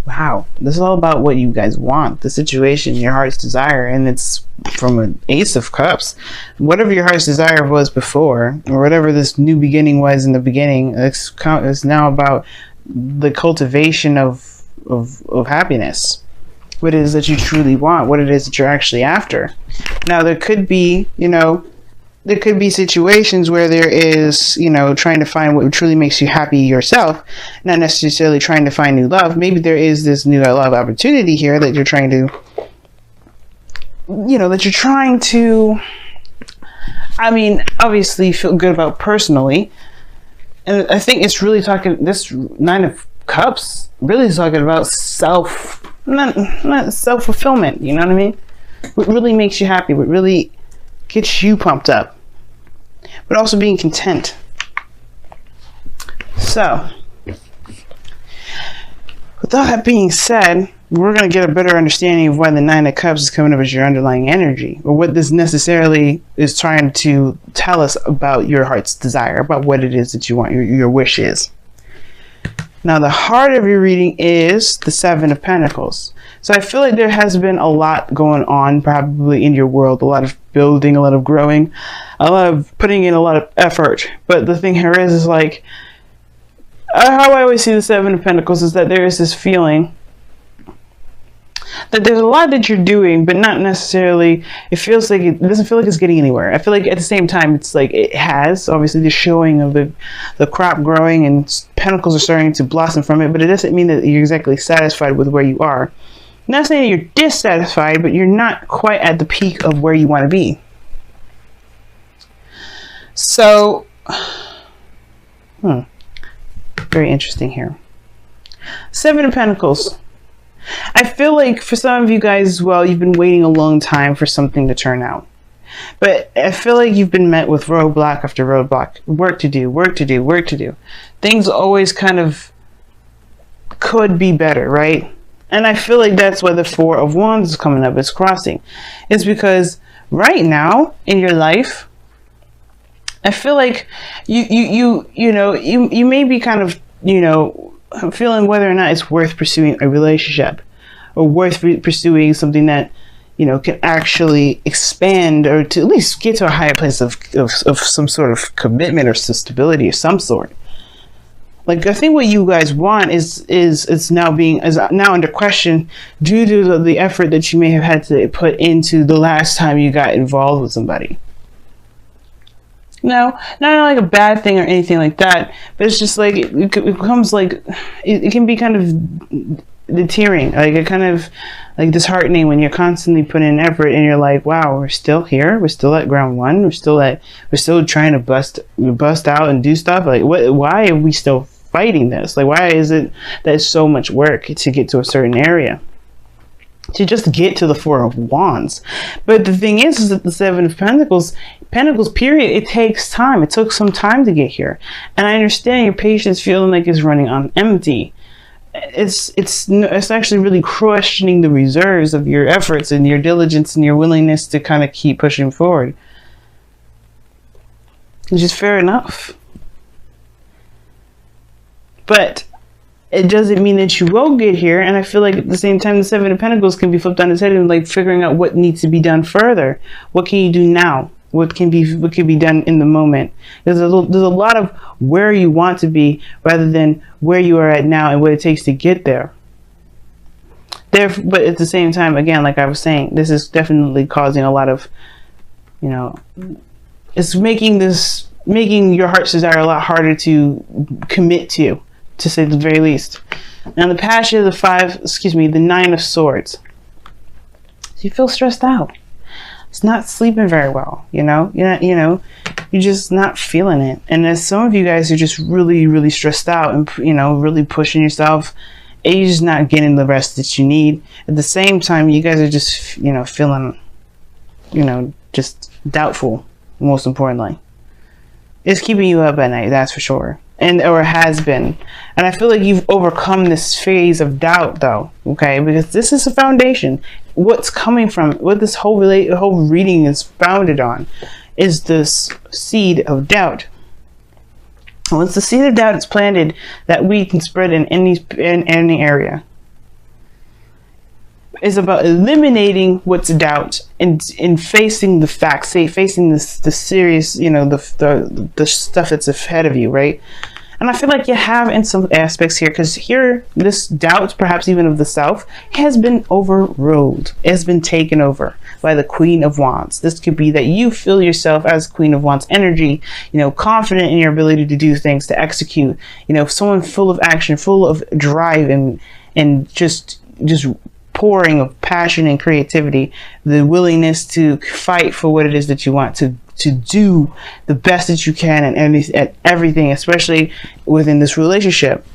Wow, this is all about what you guys want, the situation, your heart's desire, and it's from an Ace of Cups. Whatever your heart's desire was before, or whatever this new beginning was in the beginning, it's now about the cultivation of happiness. What it is that you truly want, what it is that you're actually after. Now, there could be, there could be situations where there is, trying to find what truly makes you happy yourself, not necessarily trying to find new love. Maybe there is this new love opportunity here that you're trying to, obviously feel good about personally. And I think it's really talking, this Nine of Cups really is talking about not self-fulfillment, you know what I mean? What really makes you happy, what really gets you pumped up, but also being content. So, with all that being said, we're going to get a better understanding of why the Nine of Cups is coming up as your underlying energy, or what this necessarily is trying to tell us about your heart's desire, about what it is that you want, your wish is. Now, the heart of your reading is the Seven of Pentacles. So I feel like there has been a lot going on probably in your world, a lot of building, a lot of growing, a lot of putting in a lot of effort. But the thing here is like, how I always see the Seven of Pentacles is that there is this feeling that there's a lot that you're doing, but not necessarily, it doesn't feel like it's getting anywhere. I feel like at the same time, it's like it has, obviously, the showing of the crop growing and pentacles are starting to blossom from it, but it doesn't mean that you're exactly satisfied with where you are. I'm not saying you're dissatisfied, but you're not quite at the peak of where you want to be. So, very interesting here. Seven of Pentacles. I feel like for some of you guys as well, you've been waiting a long time for something to turn out. But I feel like you've been met with roadblock after roadblock. Work to do, work to do, work to do. Things always kind of could be better, right? And I feel like that's why the Four of Wands is coming up, it's crossing. It's because right now in your life, I feel like you may be kind of, feeling whether or not it's worth pursuing a relationship, or worth pursuing something that can actually expand, or to at least get to a higher place of some sort of commitment or stability of some sort. Like, I think what you guys want is now under question due to the effort that you may have had to put into the last time you got involved with somebody. No, not like a bad thing or anything like that, but it's just like it becomes like it can be kind of deterring, like it kind of like disheartening when you're constantly putting in effort and you're like, wow, we're still here, we're still at ground one, we're still trying to bust out and do stuff. Like, why are we still fighting this? Like, why is it that it's so much work to get to a certain area, to just get to the Four of Wands? But the thing is that the Seven of Pentacles period, it takes time. It took some time to get here, and I understand your patience feeling like it's running on empty. It's actually really questioning the reserves of your efforts and your diligence and your willingness to kind of keep pushing forward, which is fair enough. But it doesn't mean that you won't get here. And I feel like at the same time, the Seven of Pentacles can be flipped on its head and like figuring out what needs to be done further. What can you do now? What can be done in the moment? There's a lot of where you want to be rather than where you are at now and what it takes to get there. But at the same time, again, like I was saying, this is definitely causing a lot of, it's making your heart's desire a lot harder to commit to say the very least. Now the passion of the Nine of Swords. So you feel stressed out. It's not sleeping very well, you're just not feeling it. And as some of you guys are just really, really stressed out and, really pushing yourself, and you're just not getting the rest that you need. At the same time, you guys are just, feeling, just doubtful, most importantly. It's keeping you up at night, that's for sure. Or has been. And I feel like you've overcome this phase of doubt, though, okay? Because this is a foundation. What's coming from, what this whole reading is founded on, is this seed of doubt. Once the seed of doubt is planted, that weed can spread in any area. is about eliminating what's doubt and facing the facts, facing the serious, the stuff that's ahead of you, right? And I feel like you have in some aspects here, because here, this doubt, perhaps even of the self, has been overruled. It has been taken over by the Queen of Wands. This could be that you feel yourself as Queen of Wands energy, confident in your ability to do things, to execute, someone full of action, full of drive and just pouring of passion and creativity, the willingness to fight for what it is that you want, to do the best that you can at everything, especially within this relationship.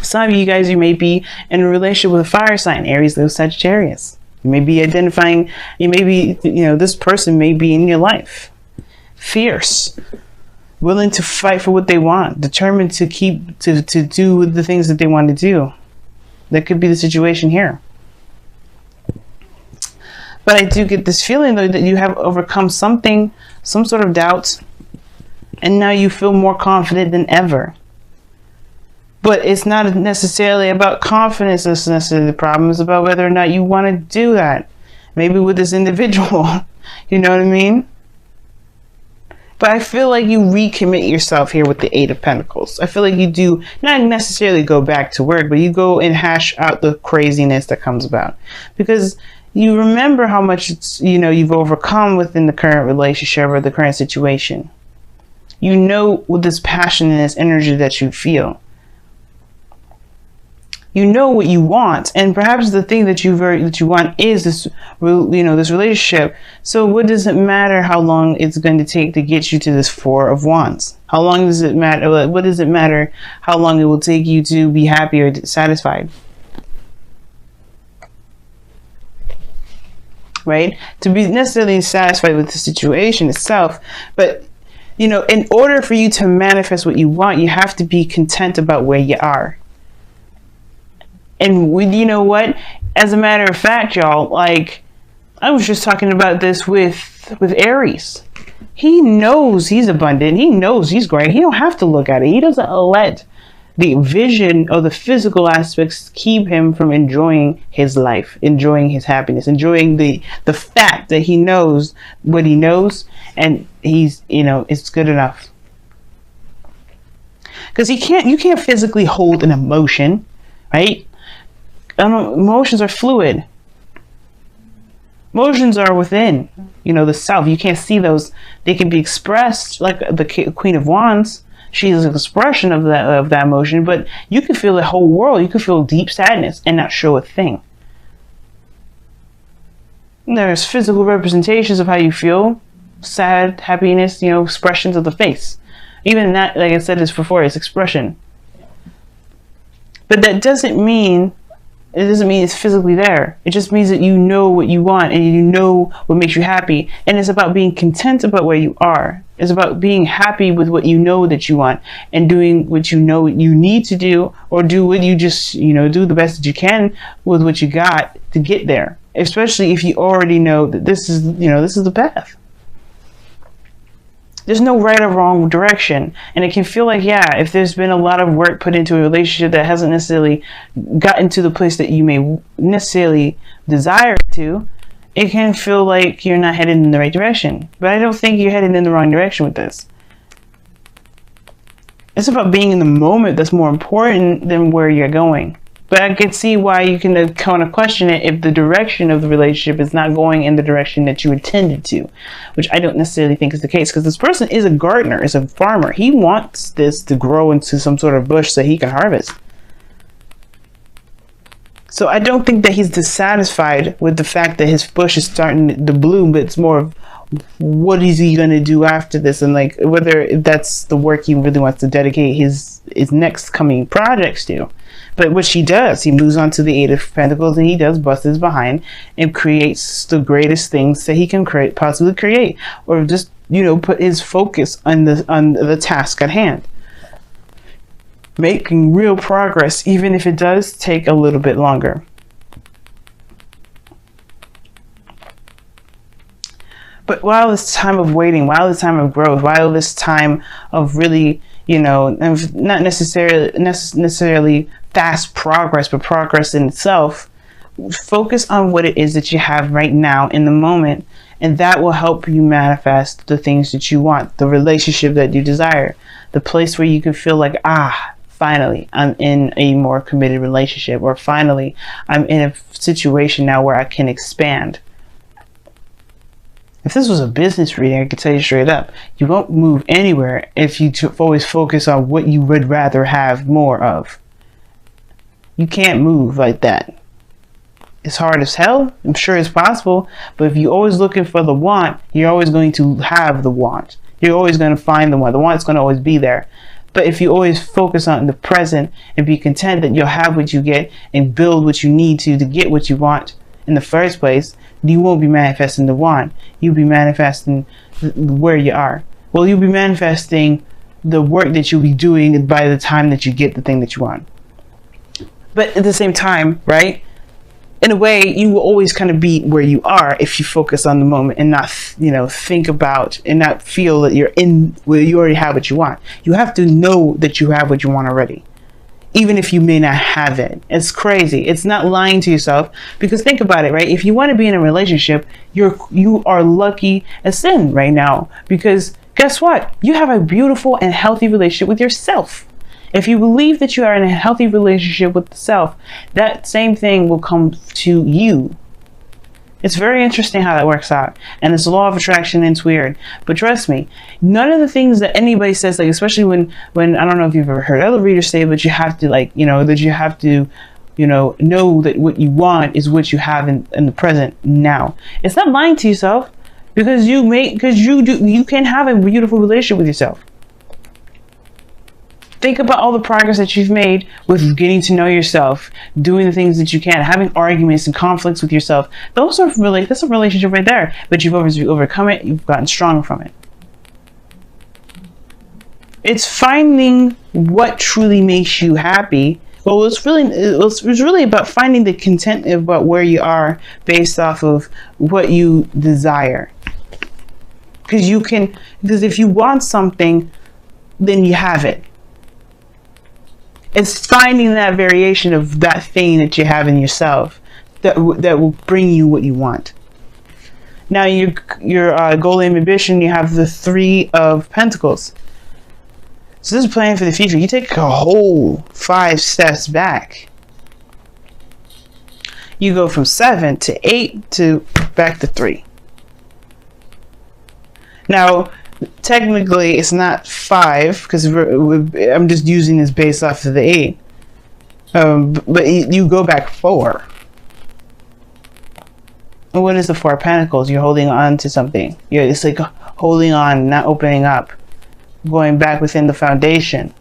Some of you guys, you may be in a relationship with a fire sign, Aries, Leo, Sagittarius. You may be identifying, this person may be in your life. Fierce, willing to fight for what they want, determined to do the things that they want to do. That could be the situation here. But I do get this feeling, though, that you have overcome some sort of doubt, and now you feel more confident than ever. But it's not necessarily about confidence that's necessarily the problem. It's about whether or not you want to do that. Maybe with this individual, you know what I mean? But I feel like you recommit yourself here with the Eight of Pentacles. I feel like you do not necessarily go back to work, but you go and hash out the craziness that comes about. Because you remember how much you've overcome within the current relationship or the current situation. You know, with this passion and this energy that you feel. You know what you want, and perhaps the thing that you want is this, this relationship. So what does it matter how long it's going to take to get you to this Four of Wands? How long does it matter? What does it matter how long it will take you to be happy or satisfied? Right? To be necessarily satisfied with the situation itself, but in order for you to manifest what you want, you have to be content about where you are. And you know what? As a matter of fact, y'all, like, I was just talking about this with Aries. He knows he's abundant. He knows he's great. He don't have to look at it. He doesn't let the vision of the physical aspects keep him from enjoying his life, enjoying his happiness, enjoying the fact that he knows what he knows, and he's, it's good enough. Because you can't physically hold an emotion, right? Emotions are fluid. Emotions are within, the self. You can't see those. They can be expressed like the Queen of Wands. She is an expression of that emotion, but you can feel the whole world. You can feel deep sadness and not show a thing. There's physical representations of how you feel. Sad, happiness, expressions of the face. Even that, like I said this before, is expression. But that doesn't mean it's physically there. It just means that you know what you want and you know what makes you happy. And it's about being content about where you are. It's about being happy with what you know that you want and doing what you know you need to do, or do what you just, do the best that you can with what you got to get there. Especially if you already know that this is the path. There's no right or wrong direction. And it can feel like, if there's been a lot of work put into a relationship that hasn't necessarily gotten to the place that you may necessarily desire to, it can feel like you're not headed in the right direction. But I don't think you're headed in the wrong direction with this. It's about being in the moment that's more important than where you're going. But I can see why you can kind of question it if the direction of the relationship is not going in the direction that you intended to, which I don't necessarily think is the case, because this person is a gardener, is a farmer. He wants this to grow into some sort of bush so he can harvest. So I don't think that he's dissatisfied with the fact that his bush is starting to bloom, but it's more of what is he going to do after this, and like whether that's the work he really wants to dedicate his next coming projects to. But what he does, he moves on to the Eight of Pentacles, and he does bust his behind and creates the greatest things that he can possibly create, or just put his focus on the task at hand, making real progress, even if it does take a little bit longer. But while this time of waiting, while this time of growth, while this time of really, not necessarily fast progress, but progress in itself, focus on what it is that you have right now in the moment, and that will help you manifest the things that you want, the relationship that you desire, the place where you can feel like, finally, I'm in a more committed relationship, or finally, I'm in a situation now where I can expand. If this was a business reading, I could tell you straight up, you won't move anywhere if you always focus on what you would rather have more of. You can't move like that. It's hard as hell. I'm sure it's possible. But if you're always looking for the want, you're always going to have the want. You're always going to find the want. The want's going to always be there. But if you always focus on the present and be content that you'll have what you get and build what you need to get what you want in the first place, you won't be manifesting the want. You'll be manifesting where you are. Well, you'll be manifesting the work that you'll be doing by the time that you get the thing that you want. But at the same time, right? In a way, you will always kind of be where you are if you focus on the moment and not, think about and not feel that you're in where you already have what you want. You have to know that you have what you want already, even if you may not have it. It's crazy. It's not lying to yourself, because think about it, right? If you want to be in a relationship, you are lucky as sin right now, because guess what? You have a beautiful and healthy relationship with yourself. If you believe that you are in a healthy relationship with the self, that same thing will come to you. It's very interesting how that works out. And it's a law of attraction, and it's weird. But trust me, none of the things that anybody says, like, especially when I don't know if you've ever heard other readers say, but you have to, that you have to, know that what you want is what you have in the present now. It's not lying to yourself, because you can have a beautiful relationship with yourself. Think about all the progress that you've made with getting to know yourself, doing the things that you can, having arguments and conflicts with yourself. That's a relationship right there. But you've overcome it. You've gotten stronger from it. It's finding what truly makes you happy. Well, it's really about finding the content about where you based off of what you desire. Because if you want something, then you have it. It's finding that variation of that thing that you have in yourself that will bring you what you want. Now, your goal and ambition, you have the 3 of Pentacles. So this is planning for the future. You take a whole 5 steps back. You go from 7 to 8 to back to 3. Now, technically, it's not 5, because I'm just using this based off of the 8. But you go back 4. And what is the 4 of Pentacles? You're holding on to something. It's like holding on, not opening up, going back within the foundation.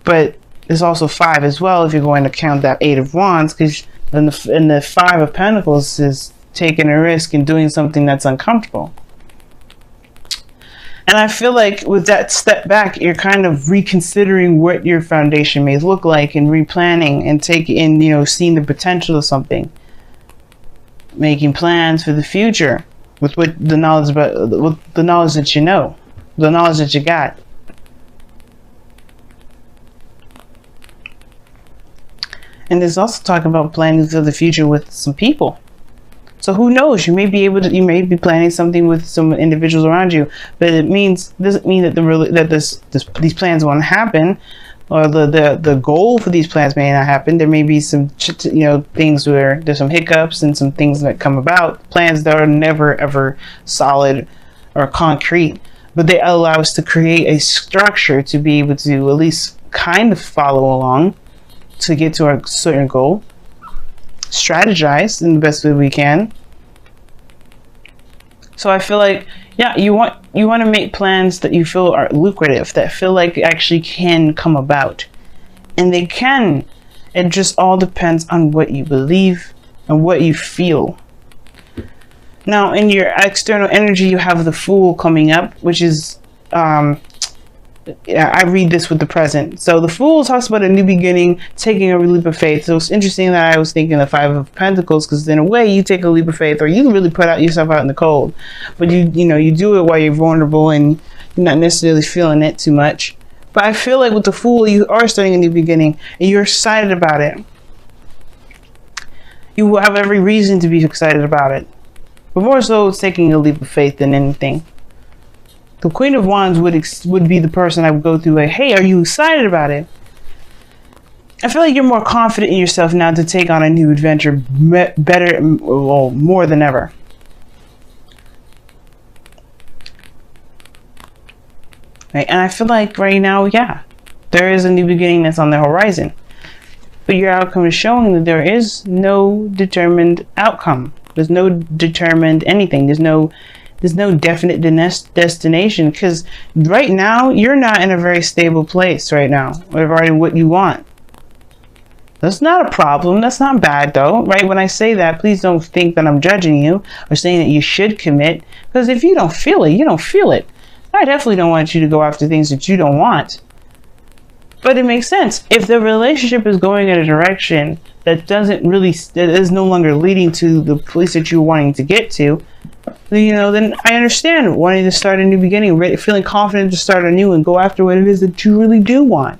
But there's also 5 as well if you're going to count that 8 of Wands, because in the 5 of Pentacles is taking a risk and doing something that's uncomfortable. And I feel like with that step back, you're kind of reconsidering what your foundation may look like, and replanning and seeing the potential of something, making plans for the future with the knowledge that you know, the knowledge that you got. And there's also talk about planning for the future with some people. So who knows? You may be planning something with some individuals around you, but it doesn't mean that these plans won't happen, or the goal for these plans may not happen. There may be some things where there's some hiccups and some things that come about. Plans that are never ever solid or concrete, but they allow us to create a structure to be able to at least kind of follow along to get to our certain goal. Strategize in the best way we can. So I feel like, you want to make plans that you feel are lucrative, that feel like actually can come about, and they can. It just all depends on what you believe and what you feel. Now, in your external energy, you have the Fool coming up, which is I read this with the present. So the Fool talks about a new beginning, taking a leap of faith. So it's interesting that I was thinking the 5 of Pentacles, because in a way you take a leap of faith, or you really put yourself out in the cold, but you do it while you're vulnerable and you're not necessarily feeling it too much. But I feel like with the Fool, you are starting a new beginning and you're excited about it. You will have every reason to be excited about it. But more so, it's taking a leap of faith than anything. The Queen of Wands would be the person I would go through like, hey, are you excited about it? I feel like you're more confident in yourself now to take on a new adventure better, well, more than ever. Right? And I feel like right now, yeah, there is a new beginning that's on the horizon. But your outcome is showing that there is no determined outcome. There's no determined anything. There's no definite destination, because right now you're not in a very stable place right now regarding what you want. That's not a problem. That's not bad though, right? When I say that, please don't think that I'm judging you or saying that you should commit, because if you don't feel it, you don't feel it. I definitely don't want you to go after things that you don't want. But it makes sense. If the relationship is going in a direction that that is no longer leading to the place that you're wanting to get to, then I understand wanting to start a new beginning, feeling confident to start anew and go after what it is that you really do want.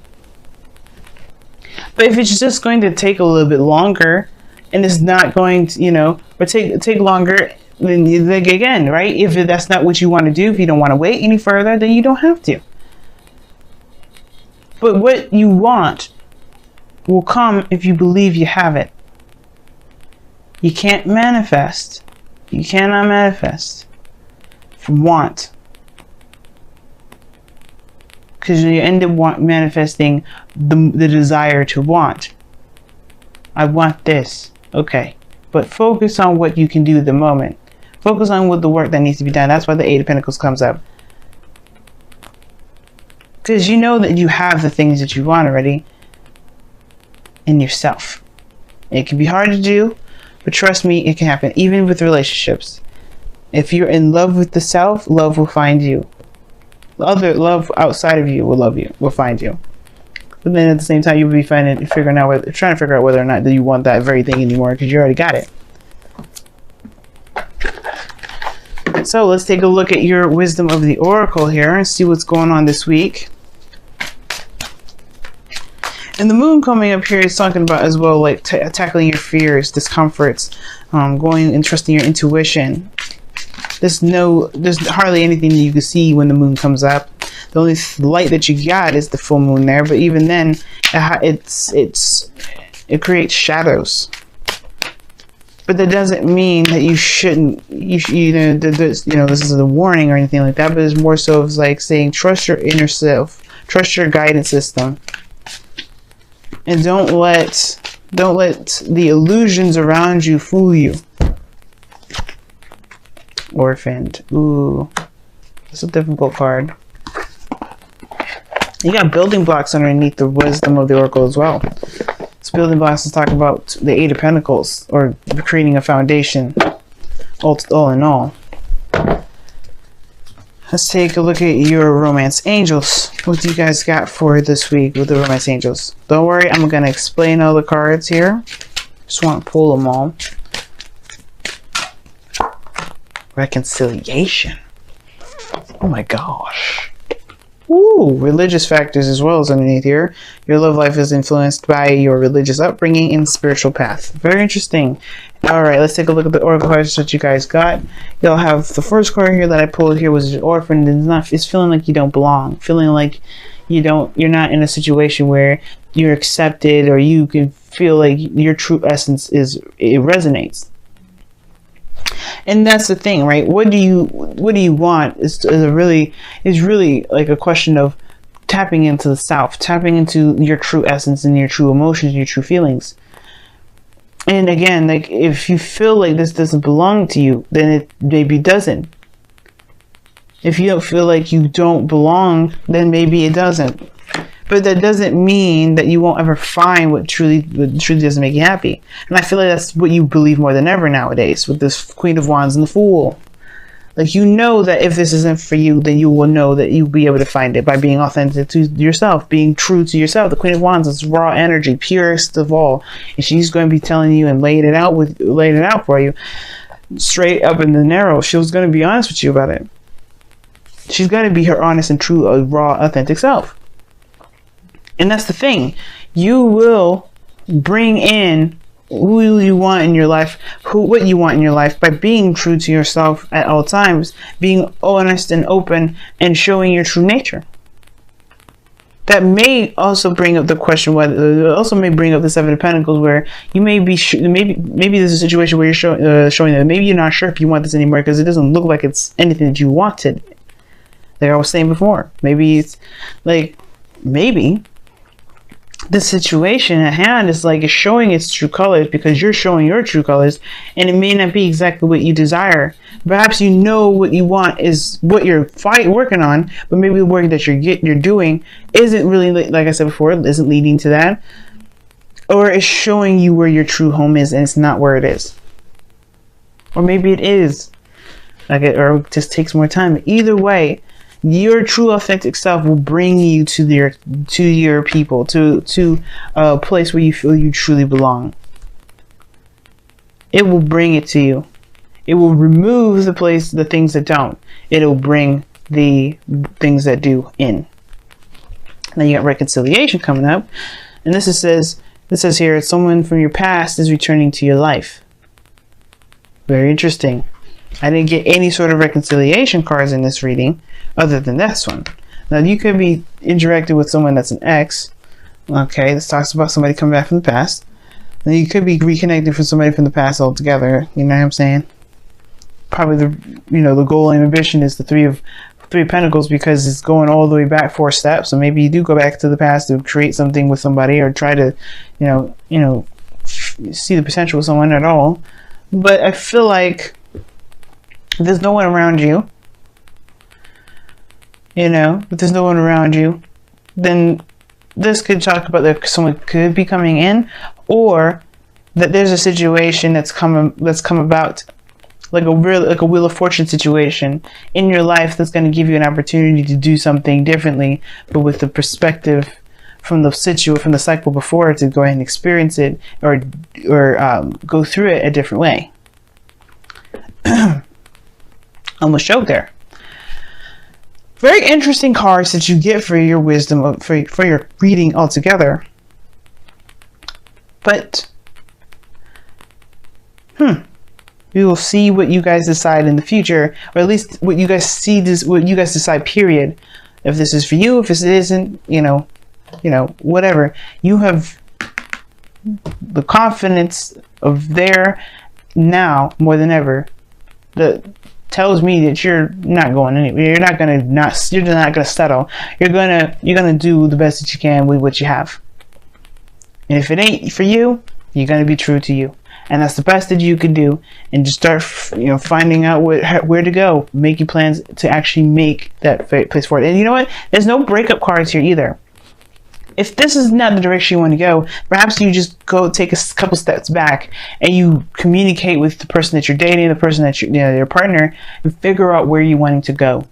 But if it's just going to take a little bit longer, and it's not going to, or take longer, then you think again, right? If that's not what you want to do, if you don't want to wait any further, then you don't have to. But what you want will come if you believe you have it. You can't manifest. You cannot manifest from want. Because you end up manifesting the desire to want. I want this. Okay. But focus on what you can do at the moment. Focus on what the work that needs to be done. That's why the Eight of Pentacles comes up. Because you know that you have the things that you want already in yourself. It can be hard to do, but trust me, it can happen. Even with relationships. If you're in love with the self, love will find you. Love outside of you will find you. But then at the same time, you'll be trying to figure out whether or not that you want that very thing anymore, because you already got it. So let's take a look at your wisdom of the oracle here and see what's going on this week. And the moon coming up here is talking about as well, like tackling your fears, discomforts, going and trusting your intuition. There's hardly anything that you can see when the moon comes up. The only light that you got is the full moon there, but even then, it creates shadows. But that doesn't mean that you shouldn't. This is a warning or anything like that. But it's more so of like saying, trust your inner self, trust your guidance system, and don't let the illusions around you fool you. Orphaned. Ooh, that's a difficult card. You got building blocks underneath the wisdom of the oracle as well. This building blocks is talking about the Eight of Pentacles, or creating a foundation, all in all. Let's take a look at your romance angels. What do you guys got for this week with the romance angels? Don't worry, I'm going to explain all the cards here. Just want to pull them all. Reconciliation. Oh my gosh. Ooh, religious factors as well as underneath here. Your love life is influenced by your religious upbringing and spiritual path. Very interesting. All right, let's take a look at the oracle cards that you guys got. You'll have the first card here that I pulled here was orphan. It's feeling like you don't belong. Feeling like you're not in a situation where you're accepted, or you can feel like your true essence it resonates. And that's the thing, right? What do you want is really like a question of tapping into the self, tapping into your true essence and your true emotions, your true feelings. And again, like if you feel like this doesn't belong to you, then it maybe doesn't. If you don't feel like you don't belong, then maybe it doesn't. But that doesn't mean that you won't ever find what truly doesn't make you happy. And I feel like that's what you believe more than ever nowadays with this Queen of Wands and the Fool. Like, you know that if this isn't for you, then you will know that you'll be able to find it by being authentic to yourself, being true to yourself. The Queen of Wands is raw energy, purest of all. And she's going to be telling you and laying it out for you straight up in the narrow. She's going to be honest with you about it. She's going to be her honest and true, raw, authentic self. And that's the thing. You will bring in who you want in your life, what you want in your life, by being true to yourself at all times, being honest and open, and showing your true nature. That may also bring up the question whether it also may bring up the Seven of Pentacles, where you may be maybe there's a situation where you're showing that maybe you're not sure if you want this anymore because it doesn't look like it's anything that you wanted. Like I was saying before, maybe it's like maybe the situation at hand is like it's showing its true colors because you're showing your true colors, and it may not be exactly what you desire. Perhaps you know what you want is what you're working on, but maybe the work that you're doing isn't really, like I said before, isn't leading to that, or it's showing you where your true home is and it's not where it is, or maybe it is, or it just takes more time. Either way, your true authentic self will bring you to your people, to a place where you feel you truly belong. It will bring it to you. It will remove the things that don't. It'll bring the things that do in. Then you got reconciliation coming up, and this says here, someone from your past is returning to your life. Very interesting. I didn't get any sort of reconciliation cards in this reading other than this one. Now you could be interacting with someone that's an ex. Okay, this talks about somebody coming back from the past. Then you could be reconnecting with somebody from the past altogether. You know what I'm saying? Probably the goal and ambition is the Three of Pentacles, because it's going all the way back 4 steps. So maybe you do go back to the past to create something with somebody, or try to see the potential with someone at all. But I feel like if there's no one around you, if there's no one around you, then this could talk about that someone could be coming in, or that there's a situation that's come about, like a Wheel of Fortune situation in your life, that's going to give you an opportunity to do something differently, but with the perspective from the cycle before, to go ahead and experience it, or go through it a different way. Almost choked there. Very interesting cards that you get for your wisdom, for your reading altogether. But we will see what you guys decide in the future, or at least what you guys decide, period. If this is for you, if it isn't, whatever. You have the confidence of there now more than ever that tells me that you're not going anywhere. You're not gonna settle. You're gonna do the best that you can with what you have. And if it ain't for you, you're gonna be true to you. And that's the best that you can do. And just start, finding out where to go, making plans to actually make that place forward. And you know what? There's no breakup cards here either. If this is not the direction you want to go, perhaps you just go take a couple steps back and you communicate with the person that you're dating, the person that your partner, and figure out where you're wanting to go.